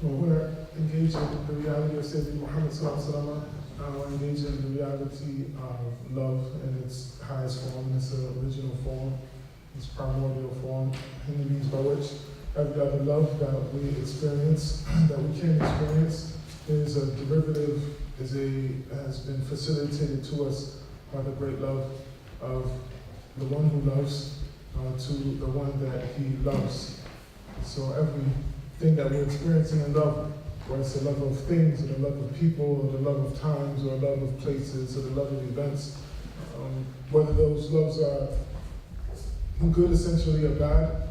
We're engaged in the reality of Sayyidina Muhammad Sallallahu Alaihi Wasallam. We're engaged in the reality of love in its highest form, in its original form, its primordial form, and the means by which every other love that we experience, that we can experience, is a derivative, has been facilitated to us by the great love of the one who loves to the one that he loves. So everything that we're experiencing in love, whether it's the love of things, or the love of people, or the love of times, or the love of places, or the love of events, whether those loves are good essentially or bad,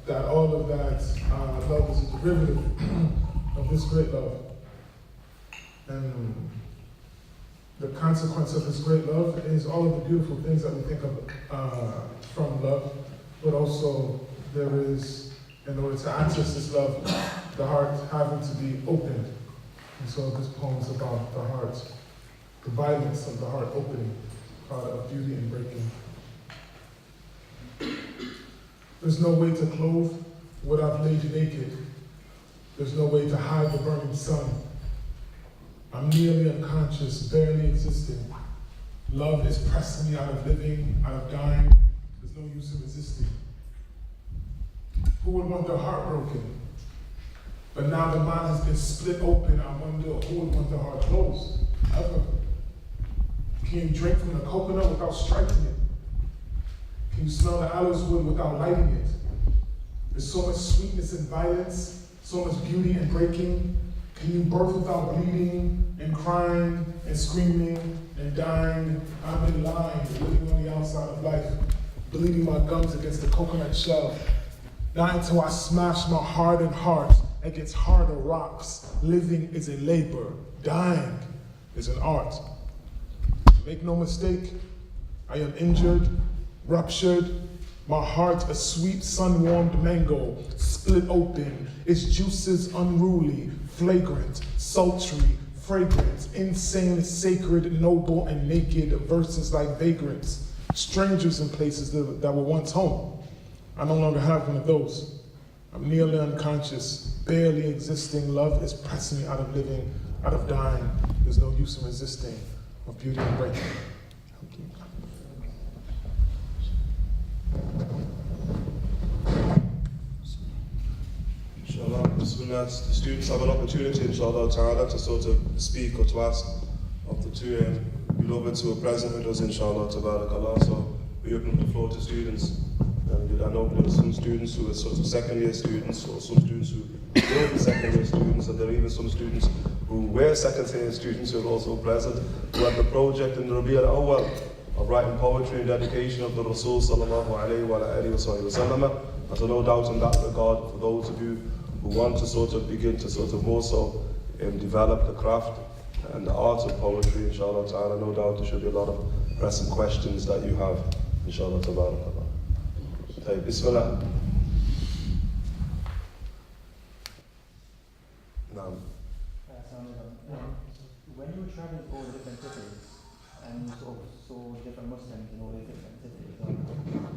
that all of that love is a derivative of this great love. And the consequence of this great love is all of the beautiful things that we think of from love, but also there is, in order to access this love, the heart having to be opened. And so this poem is about the heart, the violence of the heart opening, of beauty and breaking. There's no way to clothe what I've laid naked. There's no way to hide the burning sun. I'm nearly unconscious, barely existing. Love is pressing me out of living, out of dying. There's no use in resisting. Who would want their heart broken? But now the mind has been split open. I wonder who would want their heart closed? Ever? Can you drink from the coconut without striking it? Can you smell the aloes wood without lighting it? There's so much sweetness and violence, so much beauty and breaking. Can you birth without bleeding and crying and screaming and dying? I've been lying, living on the outside of life, bleeding my gums against the coconut shell. Not until I smash my hardened heart against harder rocks. Living is a labor, dying is an art. Make no mistake, I am injured, ruptured, my heart a sweet sun-warmed mango, split open, its juices unruly, flagrant, sultry, fragrant, insane, sacred, noble, and naked, verses like vagrants, strangers in places that were once home. I no longer have one of those. I'm nearly unconscious, barely existing. Love is pressing me out of living, out of dying. There's no use in resisting, of beauty and breaking. Inshallah, Bismillah, the students have an opportunity, inshallah ta'ala, to sort of speak or to ask of the two beloveds who are present with us, inshallah, tabarakallah. So we open up the floor to students. And I know there are some students who are sort of second year students, or some students who will be second year students, and there are even some students who were second year students who are also present, who had the project in the Rabi' al-Awwal of writing poetry in dedication of the Rasul sallallahu alayhi wa alihi wa sallam. There's no doubt in that regard for those of you who want to sort of begin to sort of more so develop the craft and the art of poetry, inshallah ta'ala. No doubt there should be a lot of pressing questions that you have, inshallah ta'ala. Bismillah. When you were traveling over different cities and you saw different Muslims in all these different cities,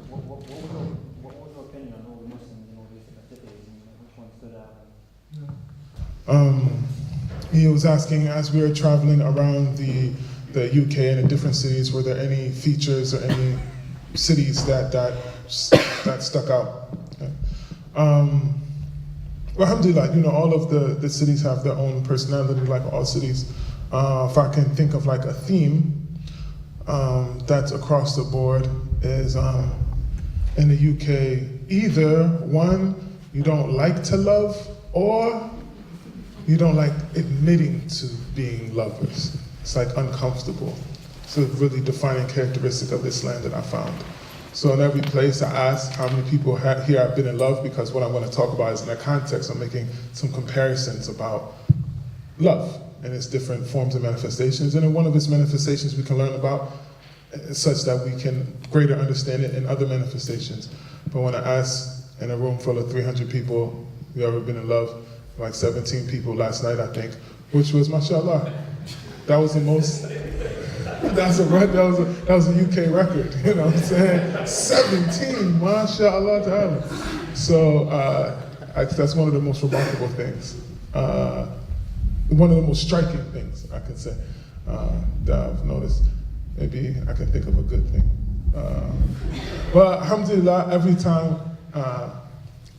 what was your opinion on all the Muslims in all these different cities, and which one stood out? He was asking, as we were traveling around the UK and in different cities, were there any features or any cities that stuck out? Okay. Well, alhamdulillah, all of the cities have their own personality, like all cities. If I can think of like a theme that's across the board is in the UK, either one, you don't like to love, or you don't like admitting to being lovers. It's like uncomfortable. It's a really defining characteristic of this land that I found. So in every place I ask how many people here have been in love, because what I'm going to talk about is in that context. I'm making some comparisons about love and its different forms and manifestations. And in one of its manifestations we can learn about such that we can greater understand it in other manifestations. But when I ask in a room full of 300 people, you ever been in love? Like 17 people last night, I think, which was, mashallah, that was the most, that was a UK record, what I'm saying? 17, mashallah ta'ala. So That's one of the most remarkable things. One of the most striking things I could say that I've noticed. Maybe I can think of a good thing. But alhamdulillah, every time,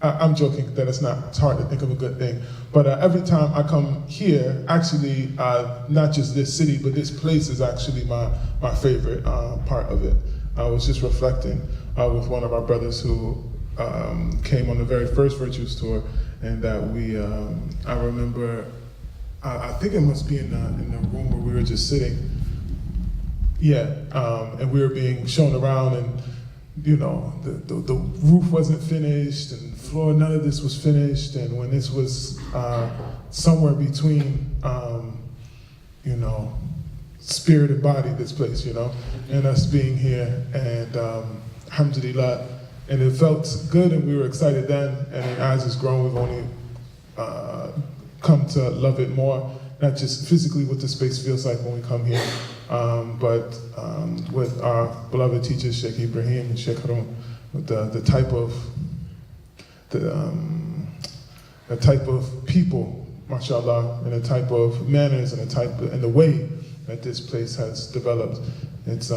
I'm joking that it's hard to think of a good thing, but every time I come here, actually, not just this city, but this place is actually my favorite part of it. I was just reflecting with one of our brothers who came on the very first Virtues Tour, and that I remember, I think it must be in the room where we were just sitting. Yeah, and we were being shown around, and you know, the roof wasn't finished, and floor, none of this was finished, and when this was somewhere between, you know, spirit and body, this place, you know, and us being here, and alhamdulillah, and it felt good, and we were excited then, and then as it's grown, we've only come to love it more, not just physically what the space feels like when we come here, but with our beloved teachers, Sheikh Ibrahim and Sheikh Harun, with the type of people, mashallah, and the type of manners and the way that this place has developed. It's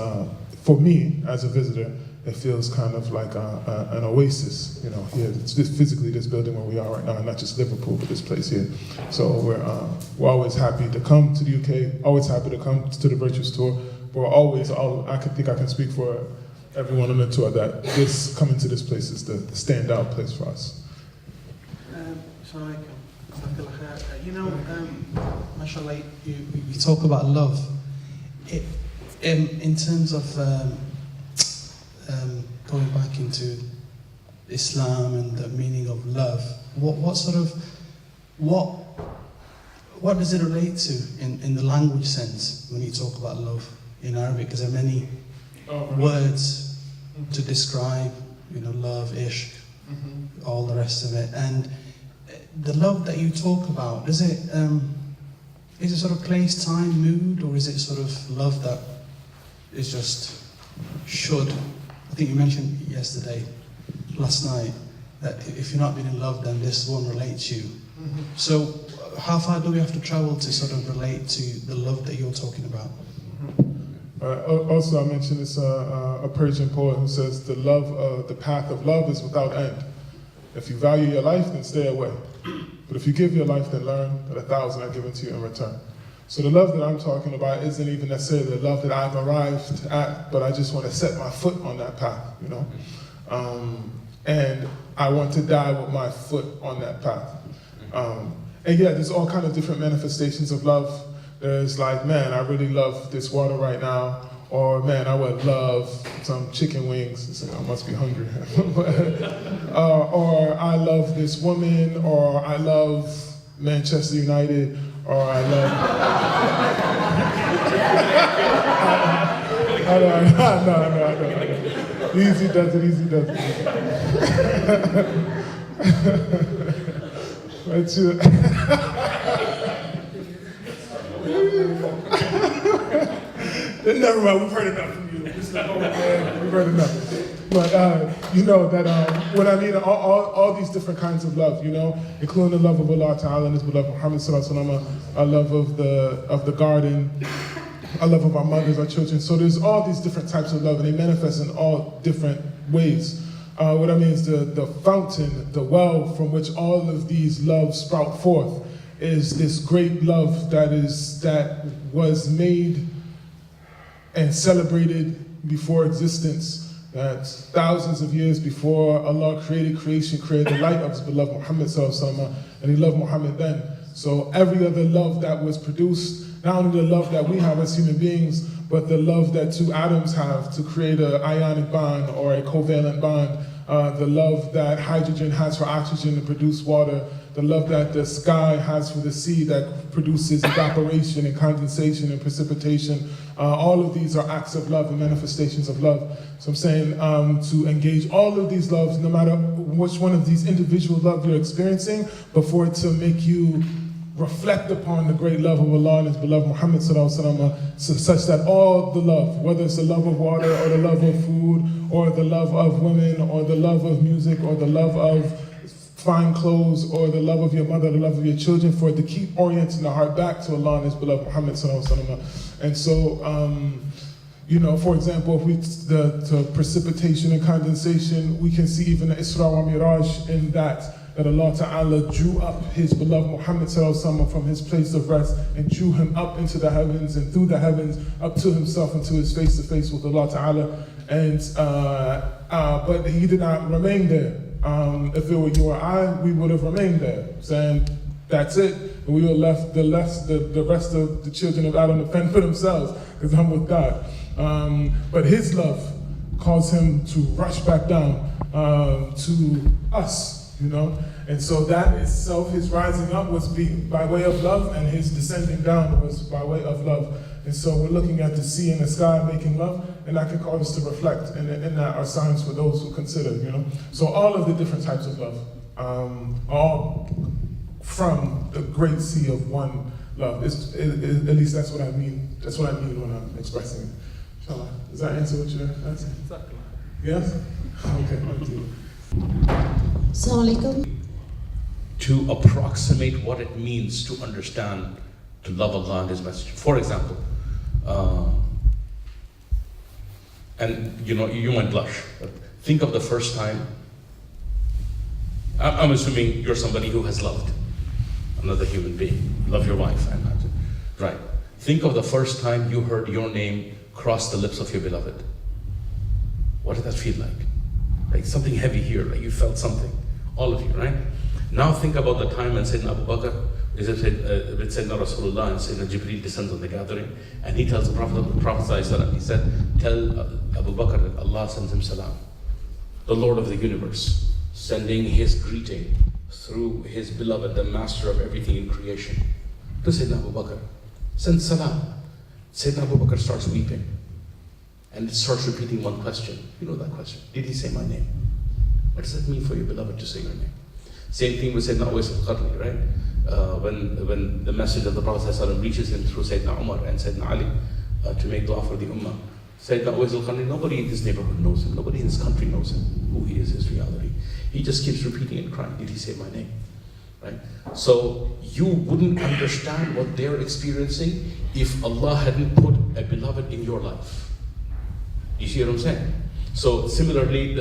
for me as a visitor, it feels kind of like an oasis, you know. Here, it's just physically this building where we are right now, not just Liverpool, but this place here. So we're always happy to come to the UK, always happy to come to the Virtues Tour. But we're always, I can speak for everyone on the tour that coming to this place is the standout place for us. You know, mashallah, you talk about love. In terms of going back into Islam and the meaning of love, what does it relate to in the language sense when you talk about love in Arabic? Because there are many words to describe, you know, love, ishq, all the rest of it. And the love that you talk about, is it sort of place, time, mood, or is it sort of love that is just should? I think you mentioned last night, that if you're not being in love, then this won't relate to you. So how far do we have to travel to sort of relate to the love that you're talking about? Also, I mentioned this a Persian poet who says, the path of love is without end. If you value your life, then stay away. But if you give your life, then learn that 1,000 are given to you in return. So the love that I'm talking about isn't even necessarily the love that I've arrived at, but I just want to set my foot on that path, you know? And I want to die with my foot on that path. And yeah, there's all kind of different manifestations of love. There's like, man, I really love this water right now, or man, I would love some chicken wings. I must be hungry. Or I love this woman, or I love Manchester United, or I love... No. Easy does it. But never mind, we've heard enough from you. We've heard enough. But you know that when I mean all these different kinds of love, you know, including the love of Allah Ta'ala and His beloved Muhammad Sallallahu Alaihi Wasallam, our love of the garden, our love of our mothers, our children. So there's all these different types of love, and they manifest in all different ways. What I mean is the fountain, the well from which all of these loves sprout forth is this great love that was made and celebrated before existence, that thousands of years before Allah created creation, created the light of His beloved Muhammad Sallallahu Alaihi Wasallam, and He loved Muhammad then. So every other love that was produced, not only the love that we have as human beings, but the love that two atoms have to create an ionic bond or a covalent bond, the love that hydrogen has for oxygen to produce water, the love that the sky has for the sea that produces evaporation and condensation and precipitation. All of these are acts of love and manifestations of love. So I'm saying to engage all of these loves, no matter which one of these individual love you're experiencing, but for it to make you reflect upon the great love of Allah and His beloved Muhammad Sallallahu Alaihi Wasallam, such that all the love, whether it's the love of water or the love of food or the love of women or the love of music or the love of fine clothes or the love of your mother, the love of your children, for it to keep orienting the heart back to Allah and His beloved Muhammad sallallahu alaihi wasallam. And so, you know, for example, if the precipitation and condensation, we can see even the Isra wa Miraj in that Allah Ta'ala drew up His beloved Muhammad sallallahu alaihi wasallam from his place of rest and drew him up into the heavens and through the heavens up to himself and to his face to face with Allah Ta'ala. And but he did not remain there. If it were you or I, we would have remained there, saying, that's it. And we were left the rest of the children of Adam to fend for themselves, because I'm with God. But His love caused Him to rush back down to us, you know. And so that itself, His rising up was by way of love, and His descending down was by way of love. And so we're looking at the sea and the sky making love, and that can cause us to reflect, and that are signs for those who consider, you know. So all of the different types of love, all from the great sea of one love. At least that's what I mean. That's what I mean when I'm expressing it. Inshallah. Does that answer what you're asking? Exactly. Yes? Okay, thank you. Assalamu alaikum. To approximate what it means to understand, to love Allah and His message. For example, and you know, you might blush, but think of the first time. I'm assuming you're somebody who has loved another human being. Love your wife, I imagine. Right. Think of the first time you heard your name cross the lips of your beloved. What did that feel like? Like something heavy here, like you felt something. All of you, right? Now think about the time when Sayyidina Abu Bakr, Sayyidina Rasulullah and Sayyidina Jibreel descends on the gathering, and he tells the Prophet, he said, tell Abu Bakr that Allah sends him salam. The Lord of the universe, sending His greeting through His beloved, the master of everything in creation, to Sayyidina Abu Bakr. Send salam. Sayyidina Abu Bakr starts weeping and starts repeating one question. You know that question. Did he say my name? What does that mean for your beloved to say your name? Same thing with Sayyidina Uwais al-Qarni, right? When the message of the Prophet ﷺ reaches him through Sayyidina Umar and Sayyidina Ali to make dua for the Ummah. Sayyidina Uwais al-Qarni, nobody in his neighborhood knows him. Nobody in his country knows him, who he is, his reality. He just keeps repeating and crying, did he say my name? Right? So you wouldn't understand what they're experiencing if Allah hadn't put a beloved in your life. You see what I'm saying? So similarly,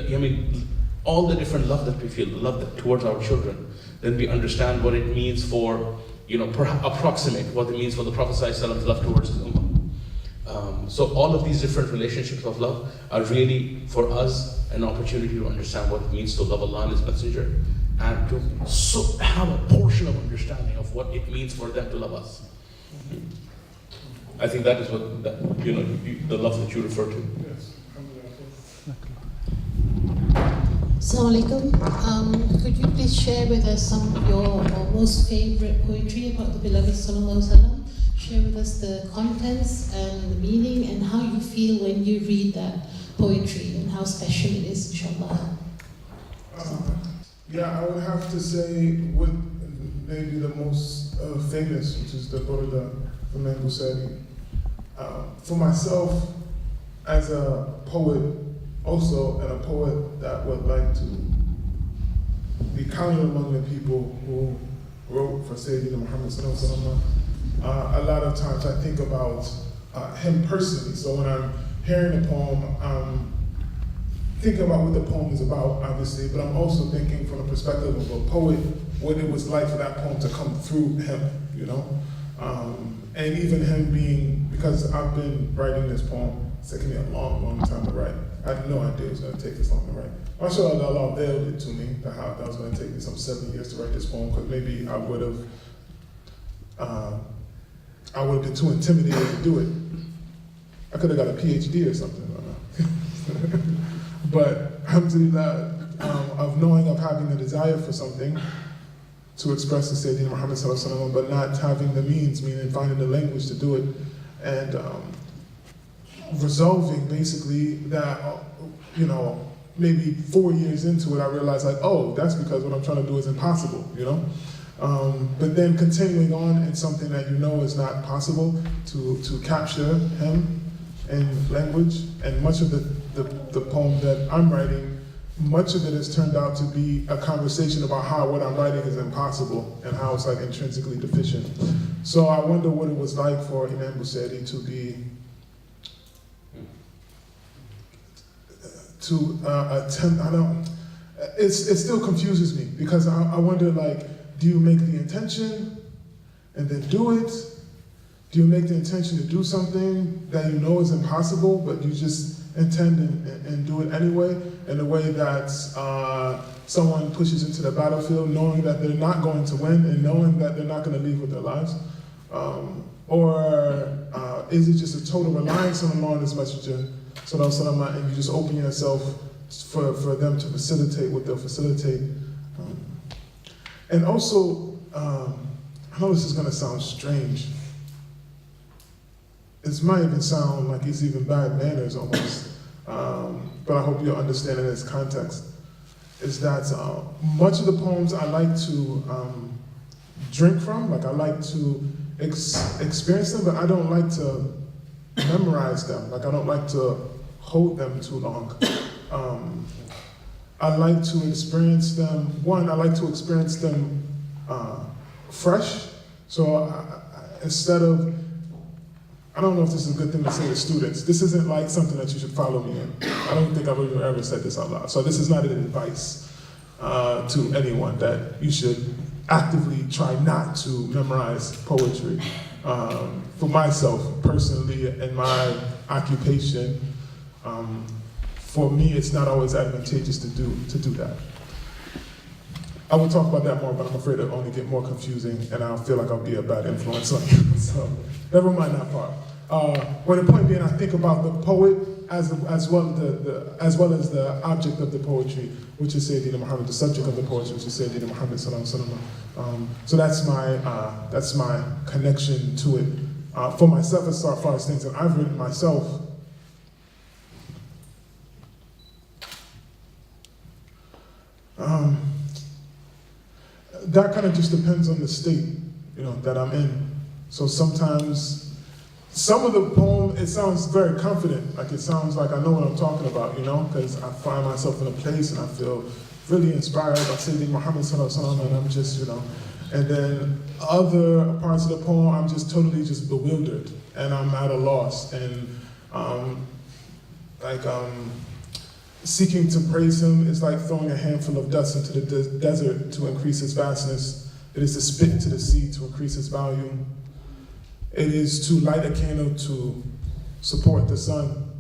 all the different love that we feel, the love that towards our children, then we understand what it means for, approximate what it means for the Prophet ﷺ's love towards his ummah. So all of these different relationships of love are really, for us, an opportunity to understand what it means to love Allah and His Messenger, and to have a portion of understanding of what it means for them to love us. I think that is what, the love that you refer to. Yes. Assalamu alaikum. Could you please share with us some of your most favorite poetry about the beloved Sallallahu Alaihi Wasallam? Share with us the contents and the meaning and how you feel when you read that poetry and how special it is, inshallah. Yeah, I would have to say with maybe the most famous, which is the Burda from Busari. For myself, as a poet also, and a poet that would like to be counted among the people who wrote for Sayyidina Muhammad sallallahu alaihi wasallam, a lot of times I think about him personally. So when I'm hearing a poem, I'm thinking about what the poem is about, obviously, but I'm also thinking from the perspective of a poet, what it was like for that poem to come through him, you know? And even him being, because I've been writing this poem, it's taken me a long, long time to write. I had no idea it was going to take this long to write. I'm sure Allah veiled it to me, that was going to take me some 7 years to write this poem, because maybe I would have been too intimidated to do it. I could have got a PhD or something, I don't know. But alhamdulillah, of knowing, of having the desire for something to express the Sayyidina Muhammad sallallahu alaihi wasallam, but not having the means, meaning finding the language to do it, and resolving basically that, maybe 4 years into it, I realized like, oh, that's because what I'm trying to do is impossible, But then continuing on in something that is not possible, to capture him in language, and much of the poem that I'm writing much of it has turned out to be a conversation about how what I'm writing is impossible and how it's like intrinsically deficient. So I wonder what it was like for Imam Busiri to be, attempt, it still confuses me because I wonder, like, do you make the intention and then do it? Do you make the intention to do something that you know is impossible, but you just intend and do it anyway, in a way that someone pushes into the battlefield knowing that they're not going to win and knowing that they're not going to leave with their lives? Or is it just a total reliance on Allah and His Messenger, and you just open yourself for them to facilitate what they'll facilitate? And also, I know this is going to sound strange. It might even sound like it's even bad manners almost, but I hope you'll understand it in its context, is that much of the poems I like to drink from, like I like to experience them, but I don't like to memorize them. Like I don't like to hold them too long. I like to experience them, I like to experience them fresh. So instead of, I don't know if this is a good thing to say to students. This isn't like something that you should follow me in. I don't think I've ever said this out loud. So this is not an advice to anyone that you should actively try not to memorize poetry. For myself, personally, in my occupation, for me, it's not always advantageous to do that. I will talk about that more, but I'm afraid it'll only get more confusing, and I'll feel like I'll be a bad influence on you. So, never mind that part. Well, the point being, I think about the poet as well as the object of the poetry, which is Sayyidina Muhammad, the subject of the poetry, which is Sayyidina Muhammad sallallahu alaihi wasallam. So that's my connection to it. For myself, as far as things that I've written myself. That kind of just depends on the state, that I'm in. So sometimes, some of the poem, it sounds very confident. Like it sounds like I know what I'm talking about, because I find myself in a place and I feel really inspired by Sayyidina Muhammad sallallahu alaihi wasallam, and I'm just, and then other parts of the poem, I'm just totally just bewildered and I'm at a loss. And seeking to praise Him is like throwing a handful of dust into the desert to increase its vastness. It is to spit into the sea to increase its volume. It is to light a candle to support the sun.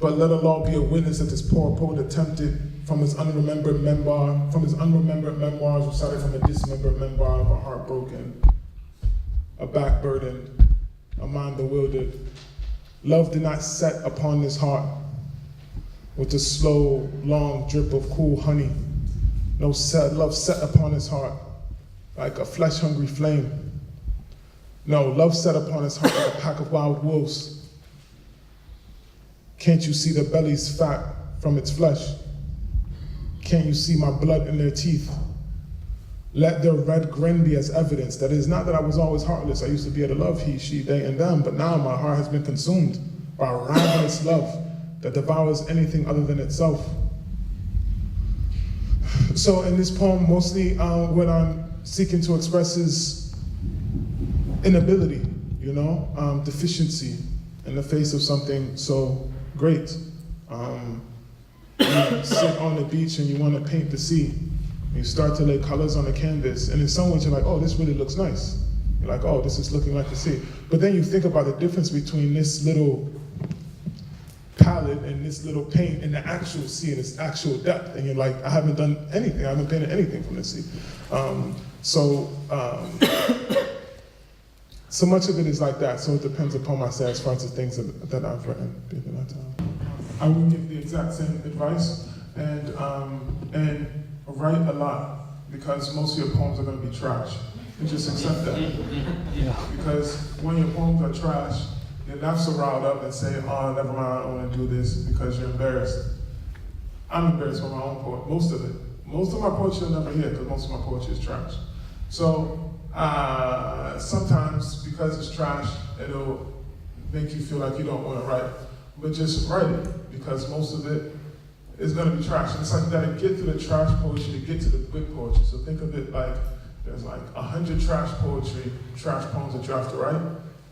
But let Allah be a witness that this poor poet attempted from his unremembered memoirs, recited from a dismembered memoir of a heart broken, a back burdened, a mind bewildered. Love did not set upon this heart with the slow, long drip of cool honey. No love set upon his heart like a flesh-hungry flame. No, love set upon his heart like a pack of wild wolves. Can't you see the belly's fat from its flesh? Can't you see my blood in their teeth? Let their red grin be as evidence that it is not that I was always heartless. I used to be able to love he, she, they, and them, but now my heart has been consumed by ravenous love that devours anything other than itself. So in this poem, mostly what I'm seeking to express is inability, deficiency in the face of something so great. You sit on the beach and you want to paint the sea. You start to lay colors on the canvas, and in some ways you're like, oh, this really looks nice. You're like, oh, this is looking like the sea. But then you think about the difference between this little palette and this little paint and the actual sea and its actual depth, and you're like, I haven't done anything, I haven't painted anything from the sea. So much of it is like that, so it depends upon myself as far as the things that I've written. I would give the exact same advice, and write a lot, because most of your poems are going to be trash. And just accept that. Because when your poems are trash, you're not so riled up and say, oh, never mind, I don't want to do this, because you're embarrassed. I'm embarrassed by my own poetry, most of it. Most of my poetry you'll never hear, because most of my poetry is trash. So sometimes, because it's trash, it'll make you feel like you don't want to write. But just write it, because most of it it's going to be trash. And it's like you got to get to the trash poetry to get to the good poetry. So think of it like there's like 100 trash poems that you have to write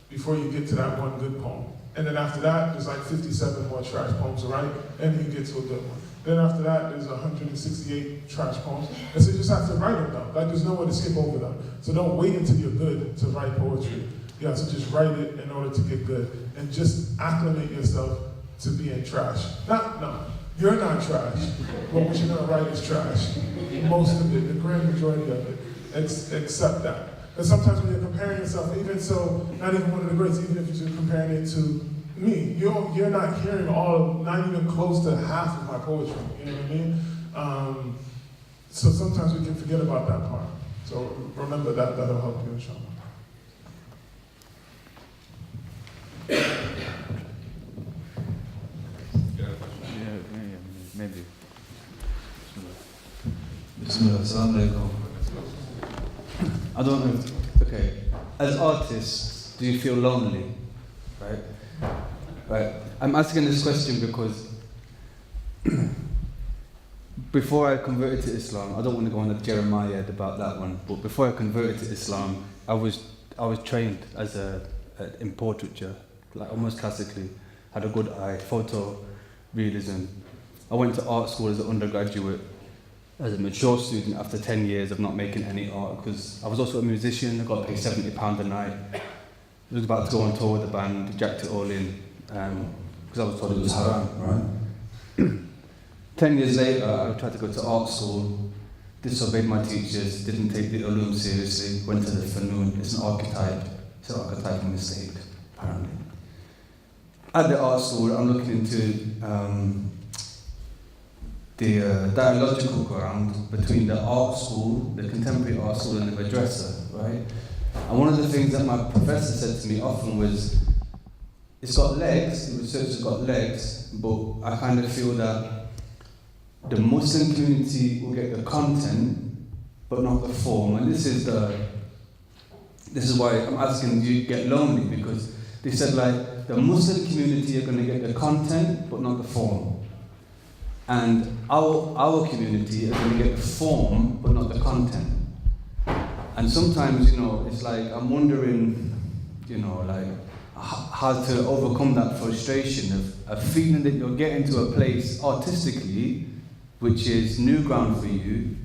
before you get to that one good poem. And then after that, there's like 57 more trash poems to write, and you get to a good one. Then after that, there's 168 trash poems. And so you just have to write them though. Like there's no way to skip over them. So don't wait until you're good to write poetry. You have to just write it in order to get good. And just acclimate yourself to being trash. No, you're not trash. But what you're gonna write is trash. Most of it, the grand majority of it. Accept that. And sometimes when you're comparing yourself, even so, not even one of the greats, even if you're comparing it to me, you're not hearing not even close to half of my poetry, you know what I mean? So sometimes we can forget about that part. So remember that, that'll help you, inshallah. Maybe. Bismillah, assalamu alaikum. I don't know. Okay. As artists, do you feel lonely? Right. I'm asking this question because before I converted to Islam, I don't want to go on a Jeremiah about that one, but before I converted to Islam, I was trained as in portraiture, like almost classically. Had a good eye, photo realism. I went to art school as an undergraduate, as a mature student after 10 years of not making any art, because I was also a musician. I got paid £70 a night. I was about to go on tour with the band, jacked it all in, because I was told it was haram, right? 10 years later, I tried to go to art school, disobeyed my teachers, didn't take the ulum seriously, went to the Fanoon. It's an archetype. It's an archetypal mistake, apparently. At the art school, I'm looking into the dialogical ground between the art school, the contemporary art school, and the Madrasa, right? And one of the things that my professor said to me often was, it's got legs, the research has got legs, but I kind of feel that the Muslim community will get the content, but not the form. And this is why I'm asking, do you get lonely? Because they said like, the Muslim community are going to get the content, but not the form. And our community are going to get the form, but not the content. And sometimes, it's like, I'm wondering, like, how to overcome that frustration of feeling that you're getting to a place artistically, which is new ground for you,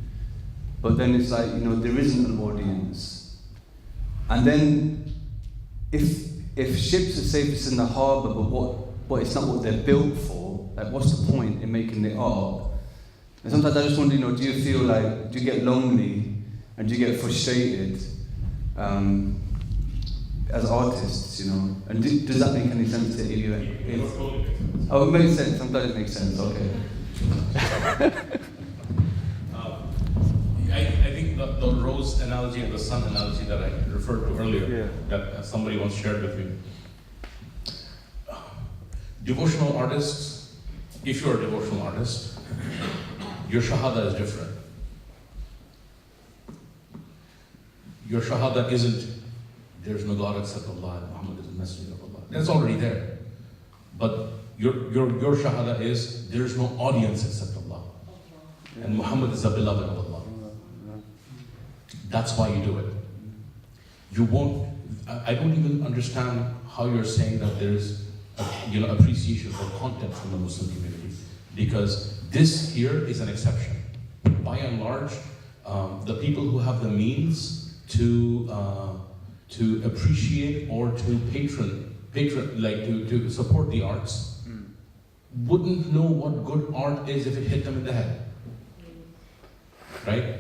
but then it's like, there isn't an audience. And then, if ships are safest in the harbour, but it's not what they're built for, like what's the point in making the art? And sometimes I just wonder, do you feel like, do you get lonely and do you get frustrated as artists, And does that make any sense to you? Oh, it makes sense. I'm glad it makes sense. Okay. I think the rose analogy and the sun analogy that I referred to earlier, that somebody once shared with me. Devotional artists, if you're a devotional artist, your shahada is different. Your shahada isn't, there's no God except Allah, and Muhammad is the messenger of Allah. That's already there. But your shahada is, there's no audience except Allah. And Muhammad is the beloved of Allah. That's why you do it. You won't, I don't even understand how you're saying that there's appreciation for content from the Muslim community, because this here is an exception. By and large, the people who have the means to appreciate or to to support the arts wouldn't know what good art is if it hit them in the head. Right?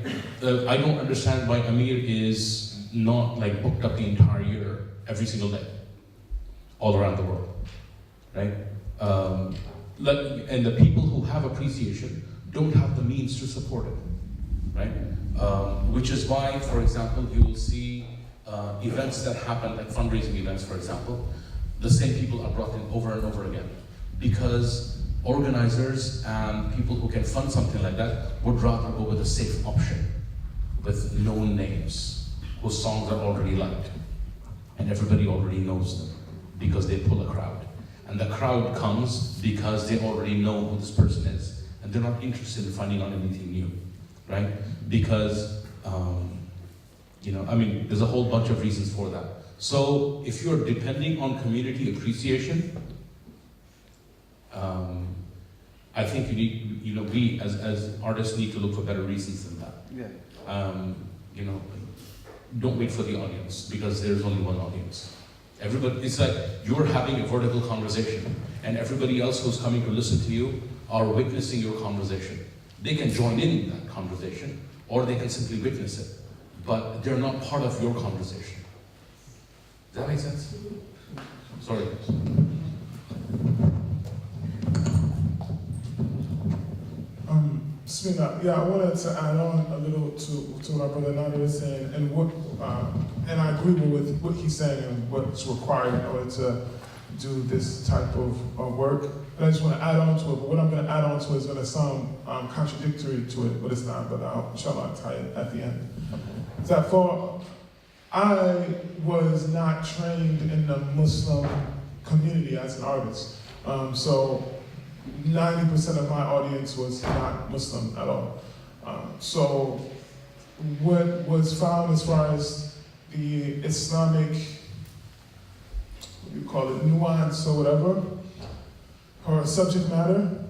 I don't understand why Amir is not like booked up the entire year, every single day, all around the world. Right? And the people who have appreciation don't have the means to support it. Right? Which is why, for example, you will see events that happen, like fundraising events, for example, the same people are brought in over and over again, because organizers and people who can fund something like that would rather go with a safe option, with known names, whose songs are already liked, and everybody already knows them, because they pull a crowd. And the crowd comes because they already know who this person is, and they're not interested in finding out anything new, right? Because, there's a whole bunch of reasons for that. So if you're depending on community appreciation, I think we as artists need to look for better reasons than that. Yeah. Don't wait for the audience, because there's only one audience. Everybody, it's like you're having a vertical conversation, and everybody else who's coming to listen to you are witnessing your conversation. They can join in that conversation, or they can simply witness it, but they're not part of your conversation. Does that make sense? Sorry. I wanted to add on a little to what our brother Nader is saying, and I agree with what he's saying and what's required in order to do this type of work. And I just want to add on to it, but what I'm going to add on to it is going to sound contradictory to it, but it's not, but inshallah I'll tie it at the end. I was not trained in the Muslim community as an artist. So 90% of my audience was not Muslim at all. So what was found as far as the Islamic, what do you call it, nuance or whatever, or subject matter,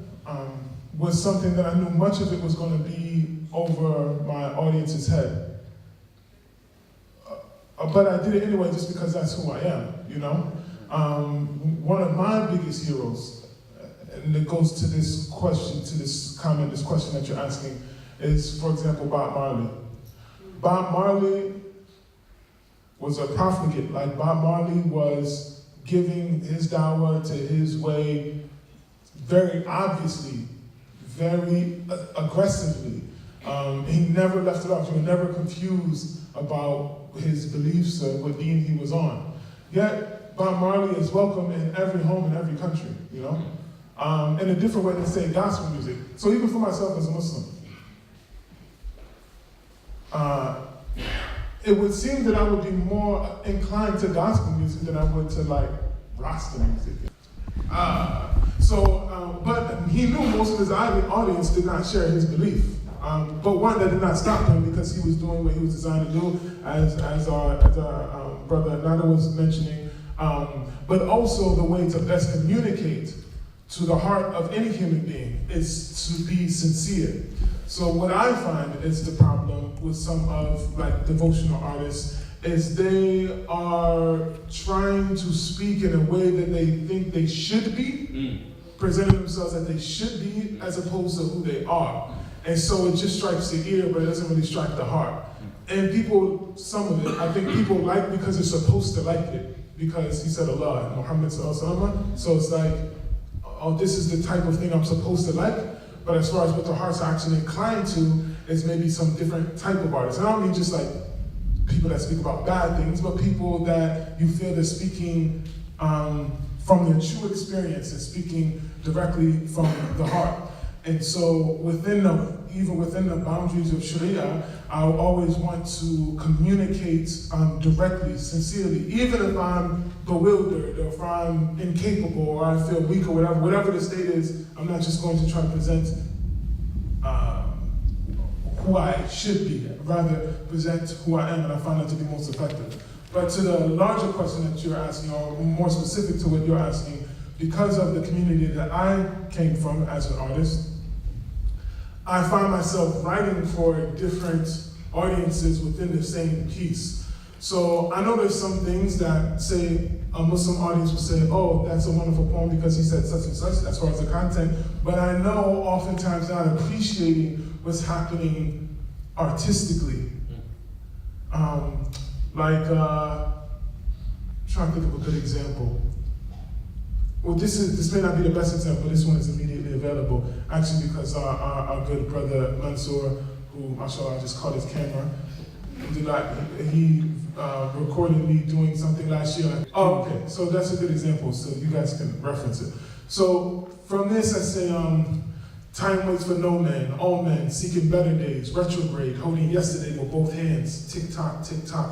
was something that I knew much of it was going to be over my audience's head. But I did it anyway just because that's who I am, One of my biggest heroes, and it goes to this question, to this comment, this question that you're asking, is, for example, Bob Marley. Bob Marley was a profligate. Like, Bob Marley was giving his dawah to his way very obviously, very aggressively. He never left it off. You were never confused about his beliefs or what deen he was on. Yet, Bob Marley is welcome in every home in every country, in a different way than, say, gospel music. So even for myself as a Muslim, it would seem that I would be more inclined to gospel music than I would to, like, Rasta music. But he knew most of his audience did not share his belief. But one, that did not stop him, because he was doing what he was designed to do, as our brother Nader was mentioning. But also the way to best communicate to the heart of any human being is to be sincere. So what I find is the problem with some of, like, devotional artists is they are trying to speak in a way that they think they should be, presenting themselves that they should be, as opposed to who they are. And so it just strikes the ear, but it doesn't really strike the heart. And people, some of it, I think people like because they're supposed to like it, because he said Allah and Muhammad sallallahu. So it's like, oh, this is the type of thing I'm supposed to like. But as far as what the heart's actually inclined to is maybe some different type of artists. And I don't mean just like people that speak about bad things, but people that you feel they're speaking from their true experience and speaking directly from the heart. And so even within the boundaries of Sharia, I always want to communicate directly, sincerely, even if I'm bewildered, or if I'm incapable, or I feel weak, or whatever the state is. I'm not just going to try to present who I should be, rather present who I am, and I find that to be most effective. But to the larger question that you're asking, or more specific to what you're asking, because of the community that I came from as an artist, I find myself writing for different audiences within the same piece. So I know there's some things that, say, a Muslim audience will say, oh, that's a wonderful poem because he said such and such, as far as the content, but I know oftentimes not appreciating what's happening artistically. I'm trying to think of a good example. Well, this may not be the best example, this one is immediately available, actually, because our good brother Mansour, who, mashallah, I just caught his camera, he recorded me doing something last year. Oh, okay, so that's a good example, so you guys can reference it. So from this, I say, time waits for no man, all men seeking better days, retrograde, holding yesterday with both hands, tick-tock,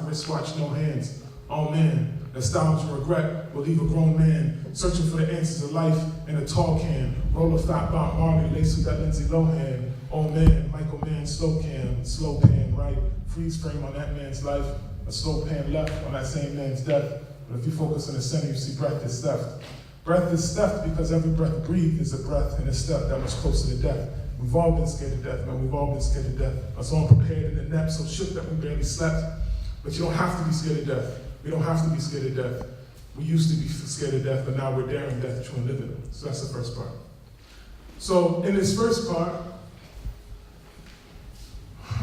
wristwatch, no hands. Oh man, nostalgia and regret will leave a grown man searching for the answers of life in a tall can. Roll of fat Bob Marley, laced with that Lindsay Lohan. Oh man, Michael Mann, slow pan, right? Freeze frame on that man's life, a slow pan left on that same man's death. But if you focus on the center, you see breath is theft. Breath is theft because every breath breathed is a breath and a step that much closer to death. We've all been scared to death, man. We've all been scared to death. I was so unprepared in the nap, so shook that we barely slept. But you don't have to be scared of death. We don't have to be scared of death. We used to be scared of death, but now we're daring death, true and living. So that's the first part. So in this first part,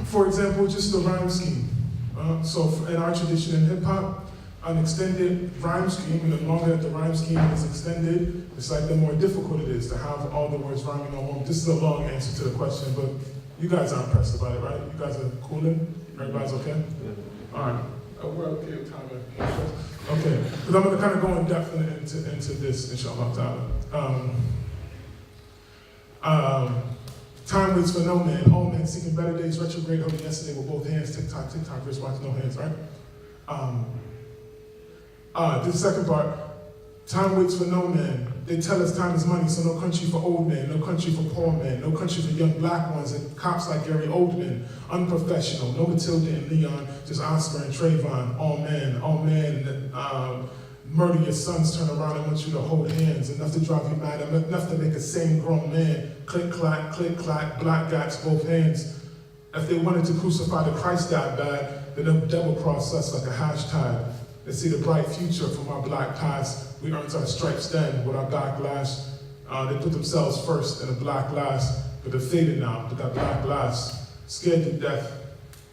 for example, just the rhyme scheme. So in our tradition in hip hop, an extended rhyme scheme, and the longer that the rhyme scheme is extended, it's like the more difficult it is to have all the words rhyming on one. This is a long answer to the question, but you guys aren't pressed about it, right? You guys are cooling? Everybody's okay? Yeah. All right. We're okay with time. Okay. Because I'm going to kind of go in depth into this, inshallah ta'ala. Time waits for no man. All men seeking better days. Retrograde holding yesterday with both hands. Tick tock, wristwatch, no hands, right? The second part. Time waits for no man. They tell us time is money, so no country for old men, no country for poor men, no country for young black ones, and cops like Gary Oldman, unprofessional, no Matilda and Leon, just Oscar and Trayvon, all men, murder your sons, turn around and want you to hold hands, enough to drive you mad, enough to make a sane grown man, click, clack, black gats, both hands. If they wanted to crucify the Christ that bad, then they'll double cross us like a hashtag. They see the bright future from our black past. We earned our stripes then with our backlash. They put themselves first in a black last, but they're faded now with that black glass. Scared to death.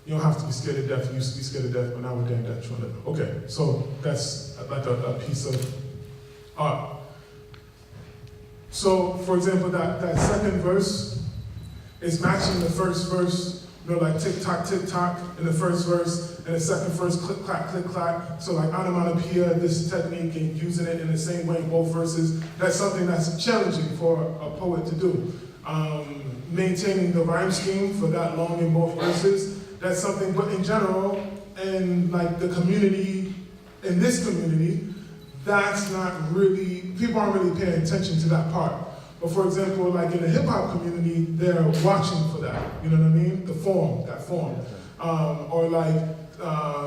You don't have to be scared of death. You used to be scared of death, but now we're damn death. Okay, so that's like a piece of art. So, for example, that second verse is matching the first verse. You know, like tick tock in the first verse, and the second verse click clack. So like onomatopoeia, this technique, and using it in the same way in both verses. That's something that's challenging for a poet to do. Maintaining the rhyme scheme for that long in both verses, that's something. But in general, in like the community, in this community, that's not really, people aren't really paying attention to that part. But for example, like in the hip hop community, they're watching for that. You know what I mean? That form. Or like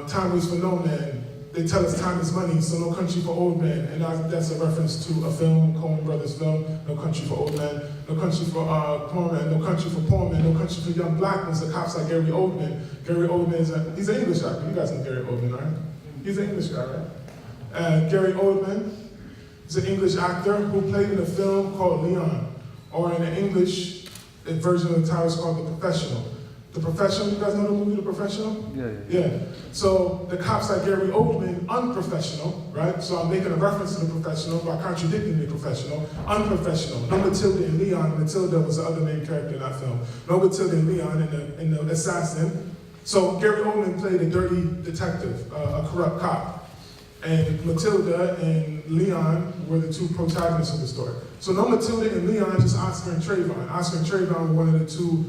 time waits for no man. They tell us time is money, so no country for old men. And that's a reference to a film, Coen Brothers film, No Country for Old Men, No Country for Poor Men, No Country for Poor Men, No Country for Young Black Ones, the cops like Gary Oldman. Gary Oldman he's an English actor. You guys know Gary Oldman, right? He's an English guy, right? Gary Oldman is an English actor who played in a film called Leon, or in an English version of the title is called The Professional. The Professional, you guys know the movie The Professional? Yeah. So the cops like Gary Oldman, unprofessional, right? So I'm making a reference to The Professional by contradicting The Professional. Unprofessional. No Matilda and Leon. Matilda was the other main character in that film. No Matilda and Leon in the assassin. So Gary Oldman played a dirty detective, a corrupt cop. And Matilda and Leon were the two protagonists of the story. So no Matilda and Leon, just Oscar and Trayvon. Oscar and Trayvon were one of the two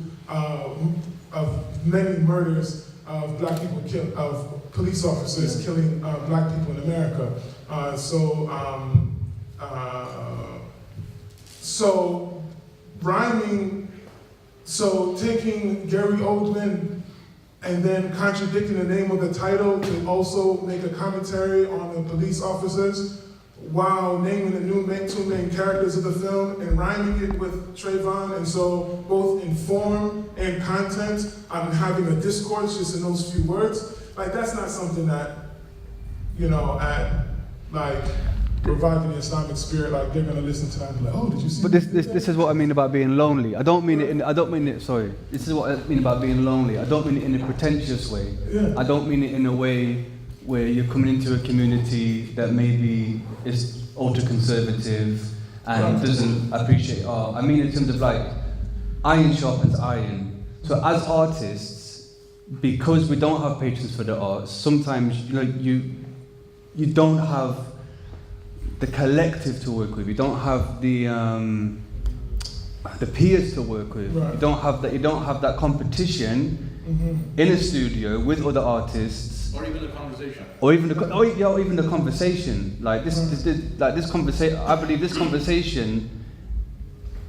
of many murders of black people, of police officers killing black people in America. So rhyming, so taking Gary Oldman and then contradicting the name of the title to also make a commentary on the police officers while naming the two main characters of the film and rhyming it with Trayvon. And so both in form and content, I'm having a discourse just in those few words. Like that's not something that, you know, at like reviving the Islamic spirit, like they're gonna listen to that and be like, oh, did you see? But this is what I mean about being lonely. I don't mean it. Sorry. This is what I mean about being lonely. I don't mean it in a pretentious way. Yeah. I don't mean it in a way where you're coming into a community that maybe is ultra-conservative and doesn't appreciate art. I mean in terms of like, iron sharpens iron. So as artists, because we don't have patience for the arts, sometimes you don't have the collective to work with. You don't have the peers to work with. Right. You don't have that competition in a studio with other artists Or even the conversation. Or even the conversation. Like this conversation. I believe this conversation.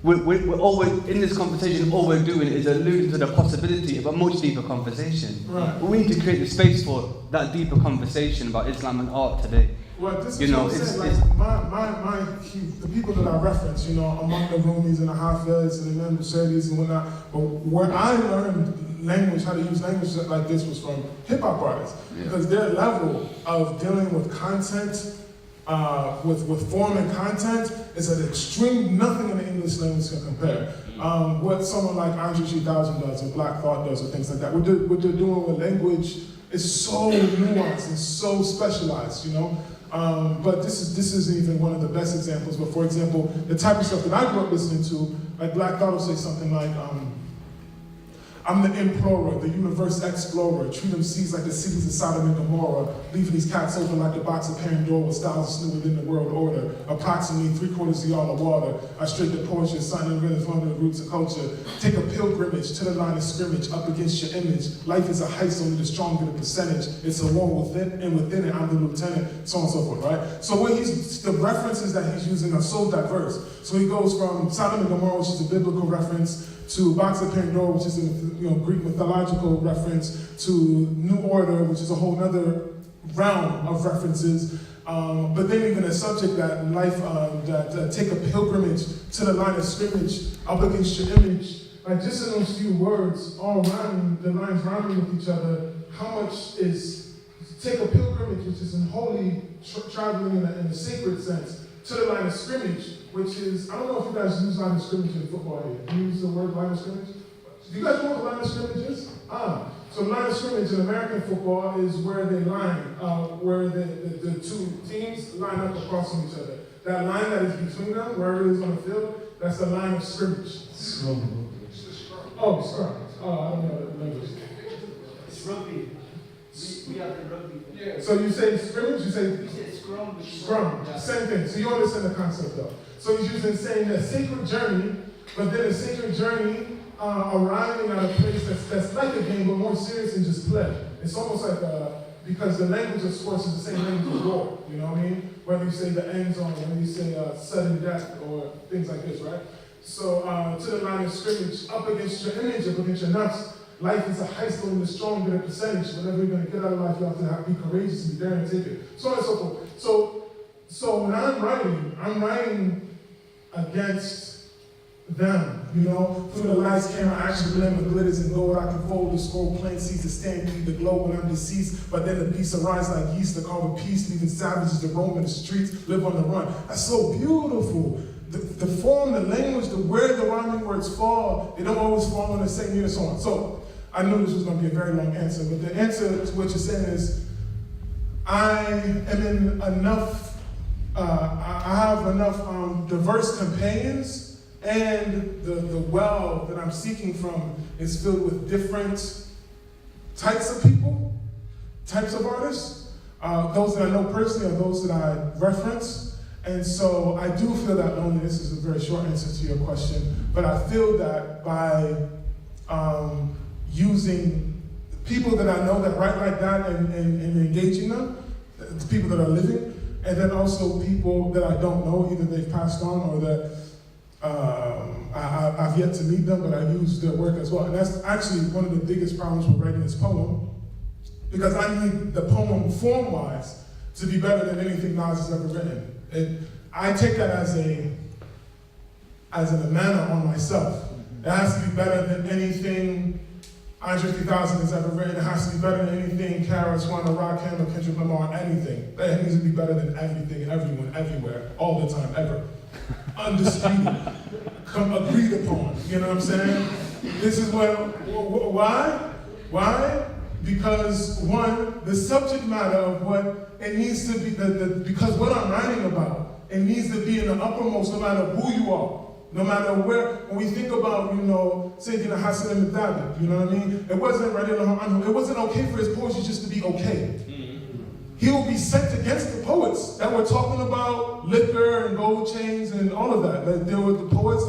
We're always in this conversation. All we're doing is alluding to the possibility of a much deeper conversation. Right. We need to create the space for that deeper conversation about Islam and art today. Well, this is what I'm saying. Like the people that I reference, among the Rumis and the Hafiz and the Mercedes and whatnot, but where I learned language, how to use language like this was from hip-hop artists. Yeah. Because their level of dealing with content, with form and content, is an extreme, nothing in the English language can compare. What someone like Andre 3000 does, or Black Thought does, or things like that. What they're doing with language is so nuanced and so specialized, But this isn't even one of the best examples. But for example, the type of stuff that I grew up listening to, like Black Thought will say something like, I'm the implorer, the universe explorer, treat them seas like the cities of Sodom and Gomorrah, leaving these cats open like the box of Pandora with styles new within the world order. Approximately 3/4 of y'all are water. I straight the poetry, sign and rhythm from the roots of culture. Take a pilgrimage to the line of scrimmage, up against your image. Life is a heist, only the stronger the percentage. It's a war within, and within it, I'm the lieutenant, so on and so forth, right? So the references that he's using are so diverse. So he goes from Sodom and Gomorrah, which is a biblical reference, to Box of Pandora, which is a Greek mythological reference, to New Order, which is a whole other realm of references. But then even a subject that take a pilgrimage to the line of scrimmage, up against your image. Like just in those few words, all rhyming, the lines rhyming with each other, how much is take a pilgrimage, which is in holy traveling in a sacred sense, to the line of scrimmage, which is, I don't know if you guys use line of scrimmage in football here. Do you use the word line of scrimmage? Do you guys know what the line of scrimmage is? So line of scrimmage in American football is where they line, where the two teams line up across from each other. That line that is between them, wherever it is on the field, that's the line of scrimmage. Scrum. Oh, scrum. Oh, I don't know the language. It's rugby. We have the rugby. Yeah. So you say scrimmage, you say scrum. Scrum, yeah. Same thing. So you understand the concept though. So he's using saying a sacred journey, but then a sacred journey arriving at a place that's like a game, but more serious than just play. It's almost like because the language of sports is the same language as war. You know what I mean? Whether you say the end zone, whether you say sudden death, or things like this, right? So to the line of scrimmage, up against your image, up against your nuts. Life is a heist, only the strong get a percentage. Whatever you're going to get out of life, you have to be courageous and be daring and take it. So on and so forth. So when I'm writing against them, through the lights, camera, action, blend with glitters and gold. I can fold the scroll, plain seas to stand, leave the glow when I'm deceased. But then the beasts arise like yeast to carve a peace, leaving savages to roam in the streets, live on the run. That's so beautiful. The form, the language, where the rhyming words fall, they don't always fall in the same unit, so on. So I knew this was going to be a very long answer, but the answer to what you're saying is, I am in enough, I have enough diverse companions, and the well that I'm seeking from is filled with different types of people, types of artists, those that I know personally or those that I reference. And so I do feel that loneliness is a very short answer to your question, but I feel that by using people that I know that write like that and engaging them, the people that are living, and then also people that I don't know, either they've passed on or that I've yet to meet them, but I use their work as well. And that's actually one of the biggest problems with writing this poem, because I need the poem form-wise to be better than anything Nas has ever written. I take that as a manner on myself. It has to be better than anything Andre 3000 has ever written. It has to be better than anything Karis, Wanda, Rakim, or Kendrick Lamar, anything. It needs to be better than everything, everyone, everywhere, all the time, ever. Undisputed. Agreed upon. You know what I'm saying? This is why? Why? Because one, the subject matter of what it needs to be, because what I'm writing about, it needs to be in the uppermost no matter who you are. No matter where, when we think about, Sayyidina Hassan and Nader, you know what I mean? It wasn't okay for his poetry just to be okay. He will be sent against the poets that were talking about liquor and gold chains and all of that. Like, there were the poets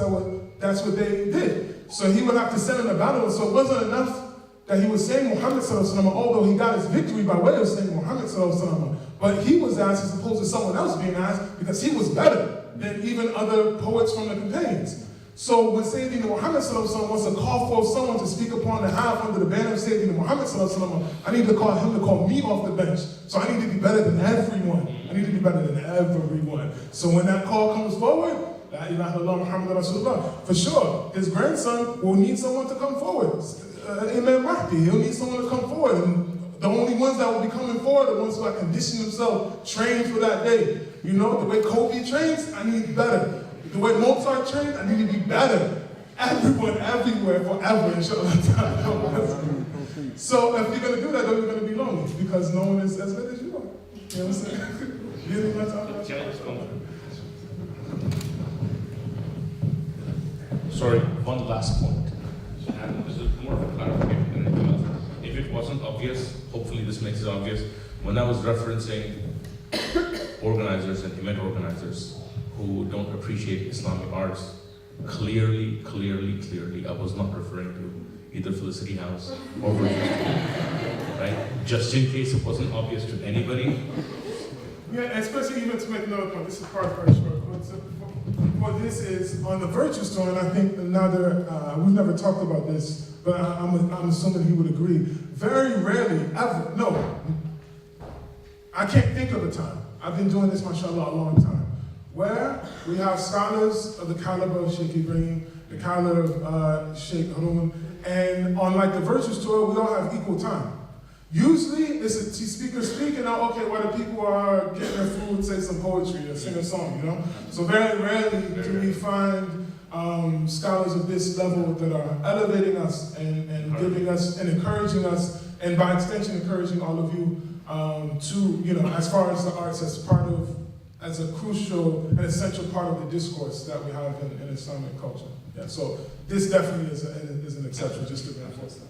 that's what they did. So he would have to send in a battle. So it wasn't enough that he was saying Muhammad sallallahu alaihi wasallam, although he got his victory by way of saying Muhammad sallallahu alaihi wasallam, but he was asked as opposed to someone else being asked because he was better than even other poets from the companions. So when Sayyidina Muhammad sallallahu alaihi wasallam wants to call for someone to speak upon the half under the banner of Sayyidina Muhammad sallallahu alaihi wasallam, I need to call him to call me off the bench. So I need to be better than everyone. I need to be better than everyone. So when that call comes forward, La ilaha illallah Muhammad Rasulullah, for sure, his grandson will need someone to come forward. Imam Mahdi, he'll need someone to come forward. And the only ones that will be coming forward are the ones who have conditioned themselves, trained for that day. You know, the way Kobe trains, I need better. The way Mozart trained, I need to be better. Everyone, everywhere, forever, inshallah. So if you're going to do that, though, you're going to be lonely because no one is as good as you are. You know what I'm saying? You know what I'm talking about? Sorry, one last point. And this is more of a clarification than anything else. If it wasn't obvious, hopefully this makes it obvious. When I was referencing organizers and event organizers who don't appreciate Islamic arts, clearly, I was not referring to either Felicity House or Virgin School, right? Just in case it wasn't obvious to anybody. Yeah, especially even to make another point, this is part very short. What this is on the Virtue Store, and I think Nader, we've never talked about this, but I'm assuming he would agree. Very rarely, ever, no, I can't think of a time. I've been doing this, mashallah, a long time, where we have scholars of the caliber of Sheikh Ibrahim, the caliber of Sheikh Harun, and on like the Virtue Store, we all have equal time. Usually, it's a speaker speaking, now, okay, while the people are getting their food, say some poetry or sing a song, you know? So very rarely do we find scholars of this level that are elevating us and giving us and encouraging us, and by extension, encouraging all of you to, you know, as far as the arts as a crucial and essential part of the discourse that we have in Islamic culture. Yeah, so this definitely is an exception, just to reinforce that.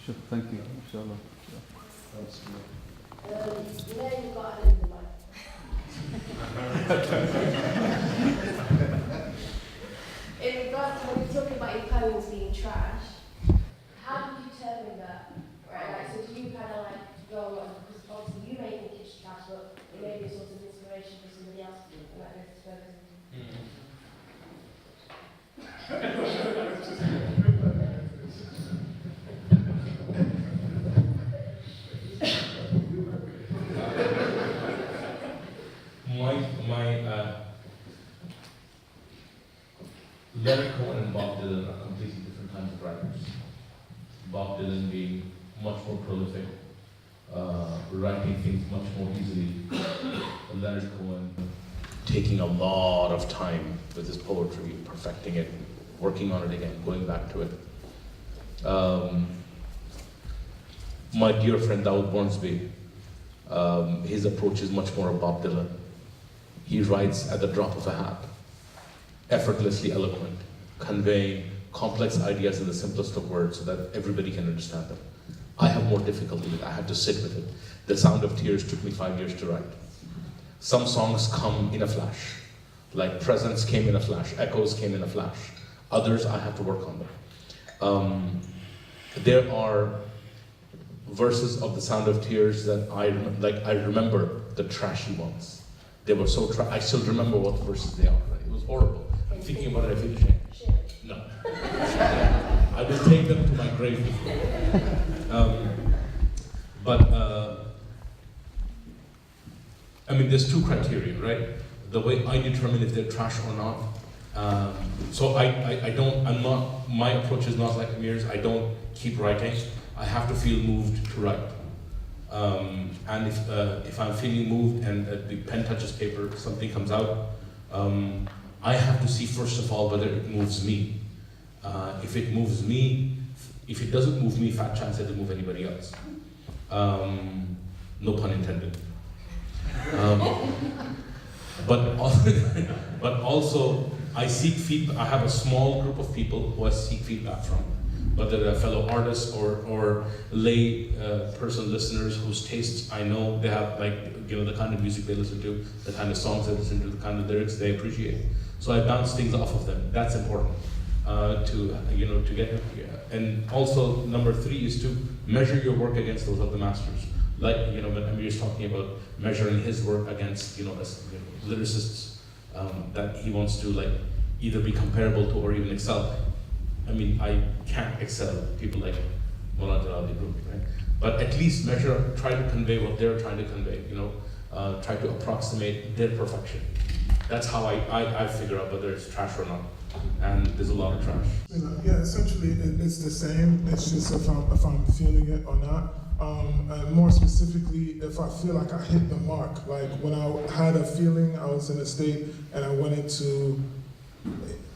Sure, thank you. Inshallah. You know you've got an in the mic. In regards to when you're talking about your poems being trash, how do you determine that? Right, like, so do you kind of like go on, because obviously you may think it's trash, but it may be a source of inspiration for somebody else to do, like this person. Leonard Cohen and Bob Dylan are completely different kinds of writers. Bob Dylan being much more prolific, writing things much more easily. Leonard Cohen taking a lot of time with his poetry, perfecting it, working on it again, going back to it. My dear friend Dawood Bornsby, his approach is much more of Bob Dylan. He writes at the drop of a hat, effortlessly eloquent, conveying complex ideas in the simplest of words so that everybody can understand them. I have more difficulty with it. I have to sit with it. The Sound of Tears took me 5 years to write. Some songs come in a flash, like Presence came in a flash, Echoes came in a flash. Others, I have to work on them. There are verses of The Sound of Tears that I remember the trashy ones. They were so I still remember what verses they are. Right? It was horrible. I'm thinking about it, I feel ashamed. No. I will take them to my grave before. I mean, there's two criteria, right? The way I determine if they're trash or not. My approach is not like Amir's. I don't keep writing. I have to feel moved to write. And if I'm feeling moved and the pen touches paper, something comes out, I have to see first of all whether it moves me. If it moves me, if it doesn't move me, fat chance it'll move anybody else. No pun intended. But also I seek feedback. I have a small group of people who I seek feedback from, whether they're fellow artists or lay person listeners whose tastes I know they have, like, you know, the kind of music they listen to, the kind of songs they listen to, the kind of lyrics they appreciate. So I bounce things off of them. That's important. to get, and also number 3 is to measure your work against those of the masters. Like, when Amir is talking about measuring his work against, lyricists that he wants to like either be comparable to or even excel. I mean, I can't excel people like Madrasa, right? But at least try to convey what they're trying to convey, try to approximate their perfection. That's how I figure out whether it's trash or not. And there's a lot of trash. Yeah, essentially it's the same. It's just if I'm feeling it or not. And more specifically, if I feel like I hit the mark. Like when I had a feeling, I was in a state and I went into,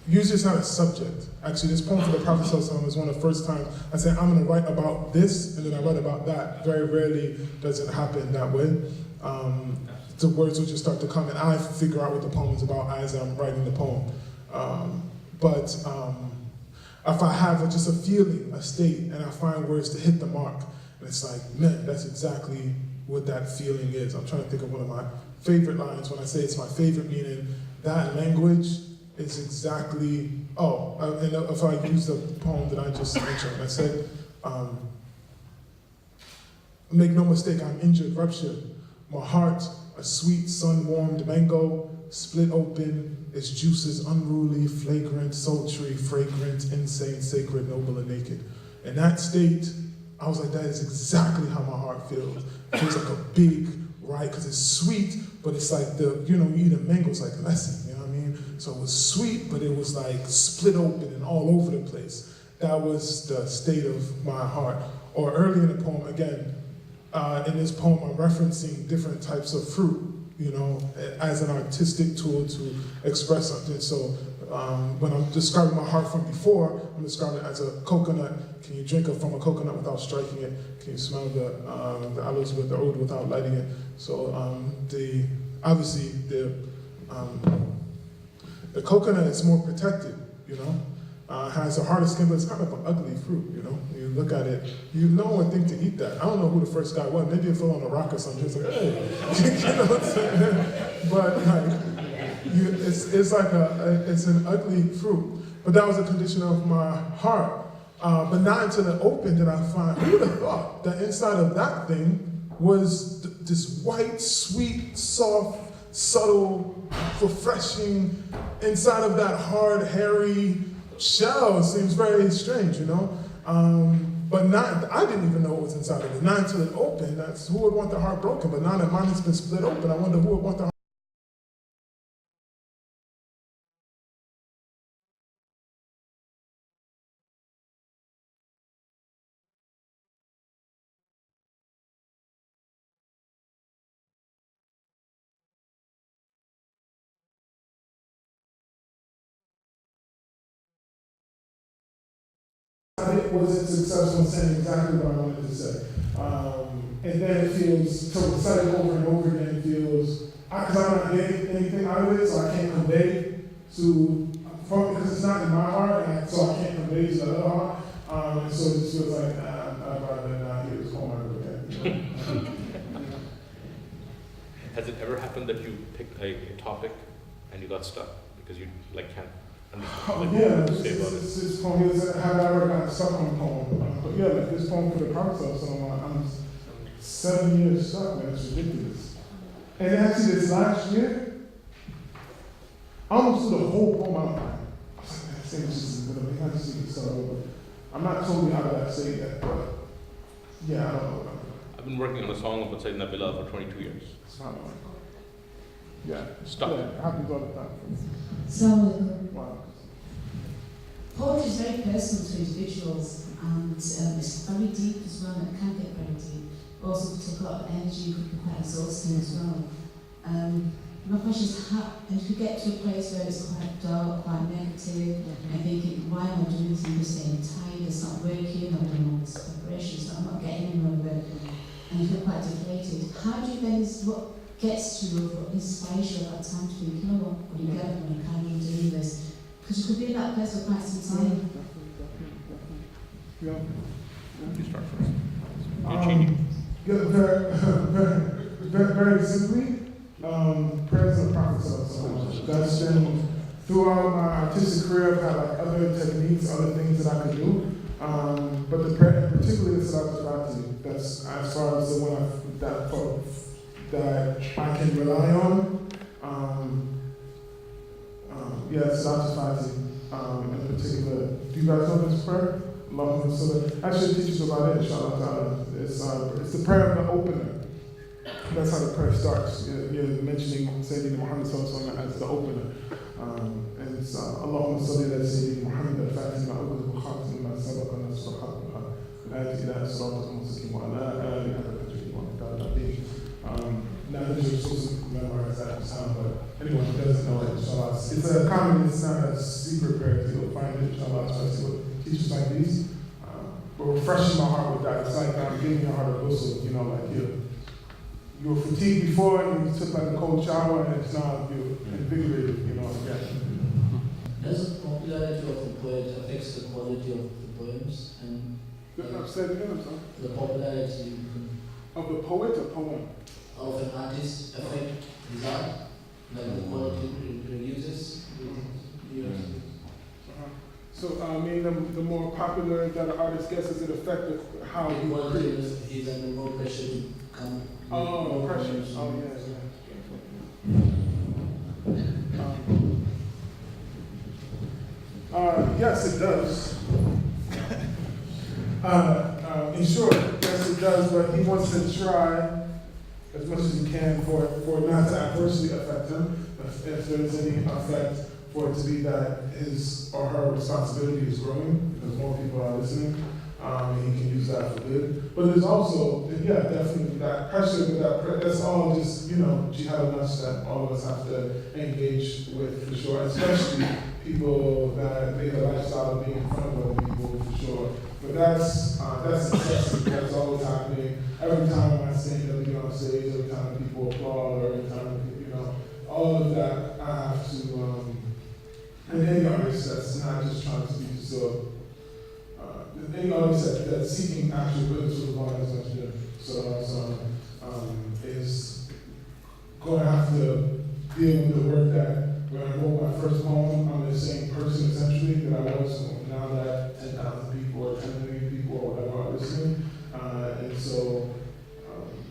usually it's not a subject. Actually, this poem for the Prophet ﷺ was one of the first times I said, I'm gonna write about this, and then I write about that. Very rarely does it happen that way. The words will just start to come, and I figure out what the poem is about as I'm writing the poem. But if I have just a feeling, a state, and I find words to hit the mark, and it's like, man, that's exactly what that feeling is. I'm trying to think of one of my favorite lines. When I say it's my favorite, meaning that language is exactly, and if I use the poem that I just mentioned, I said, make no mistake, I'm injured, ruptured. My heart, a sweet sun-warmed mango, split open, its juices unruly, flagrant, sultry, fragrant, insane, sacred, noble, and naked. In that state, I was like, that is exactly how my heart feels. It feels like a big, right? Because it's sweet, but it's like you eat a mango, it's like lesson, you know what I mean? So it was sweet, but it was like split open and all over the place. That was the state of my heart. Or early in the poem, again, in this poem, I'm referencing different types of fruit, as an artistic tool to express something. So when I'm describing my heart from before, I'm describing it as a coconut. Can you drink from a coconut without striking it? Can you smell the aloes with the oud without lighting it? So obviously the coconut is more protected, has a harder skin, but it's kind of an ugly fruit, You look at it, no one think to eat that. I don't know who the first guy was. Maybe it fell on a rock or something. It's like, hey, you know what I'm saying? But like, it's an ugly fruit. But that was a condition of my heart. But not until it opened did I find, who would have thought that inside of that thing was this white, sweet, soft, subtle, refreshing, inside of that hard, hairy shell. Seems very strange, But I didn't even know what was inside of it. Not until it opened. That's who would want the heart broken. But now that mine has been split open, I wonder who would want the heart. It wasn't successful in saying exactly what I wanted to say. And then it feels, so reciting over and over again feels, because I'm not getting anything out of it, so I can't convey because it's not in my heart, and so I can't convey to the other heart. And so it just feels like, I'd rather not hear this poem ever again. Has it ever happened that you picked a topic and you got stuck because you can't This poem is how I ever got stuck on a poem. But yeah, like this poem for the Prophet, so I'm 7 years stuck, man. It's ridiculous. And actually, this last year, I almost threw the whole poem out. I was like, man, this ain't just gonna make. I just need to start over. I'm not totally out of that state yet, but yeah, I don't know. I've been working on a song of Sayyidina Bilal for 22 years. It's not long. Yeah, stuck. Yeah, it happens all the time. So, poetry is very personal to individuals, and it's very deep as well, and it can get very deep. Also, to take a lot of energy, could be quite exhausting as well. My question is, how, and if you get to a place where it's quite dark, quite negative, and thinking, why am I doing this? I'm just staying tired, it's not working, I'm doing all this preparation, so I'm not getting anywhere with it, and you feel quite deflated. How do you then, what gets you, or inspires you at that time to think, you know what do you get when I can't even do this? Because you could be in that place for quite some time. Yeah. You start first. Very simply, prayers of the Prophet. That's been throughout my artistic career, I've had like other techniques, other things that I could do. But the prayer, particularly the Salat al-Fatih, that's as far as the one that I can rely on. Yeah, Salat al-Fatih in particular. Do you guys know this prayer? Allahumma salli. I should teach you about it, inshallah ta'ala. It's the prayer of the opener. That's how the prayer starts. You're mentioning Sayyidina Muhammad sallallahu alaihi wasallam as the opener. And it's Allahumma salli ala Sayyidina Muhammad al-Fatih ma'uqad wa-khatim ma sabaqa nasr al-haq al-hadi ila siratal mustaqim wa ala alihi wa sahbihi wa sallam. Now that you're supposed to memorize that sound, but anyone who doesn't know it, inshallah, it's a common, it's not a secret prayer. You'll find it, inshallah, especially with teachers like these. But refreshing my heart with that. It's like giving your heart a whistle, you know, like you were fatigued before and you took like a cold shower and it's now you're invigorated, you know, again. Does the popularity of the poet affects the quality of the poems and Say it again, I'm sorry. the popularity Of the poet or poem? of an artist affect his art, like the quality it produces? So, I mean, the more popular that an artist gets, does it affect how he creates? He's under more pressure to come. Oh, the pressure. Oh, yeah. Yes, it does. In short, yes, it does, but he wants to try as much as he can for it not to adversely affect him. If there's any effect, for it to be that his or her responsibility is growing, because more people are listening, he can use that for good. But there's also, yeah, definitely that pressure, that's all just, you know, jihad al-nafs that all of us have to engage with, for sure, especially people that make a lifestyle of being in front of other people, for sure. But that's excessive, that's always happening. Every time I stand up, on stage, every time people applaud, or every time, you know, all of that I have to, and any artist that's not just trying to be so, any artist that's seeking actual good to the divine as much is going to have to deal with the work that when I wrote my first poem, I'm the same person essentially that I was now that 10,000 people or 10 million people or whatever are listening. And so,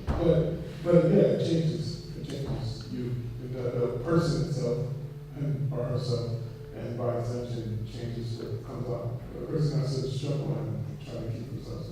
but yeah, it changes. It changes you, the person itself, him or herself, and by extension changes what comes out. The person has to struggle and try to keep themselves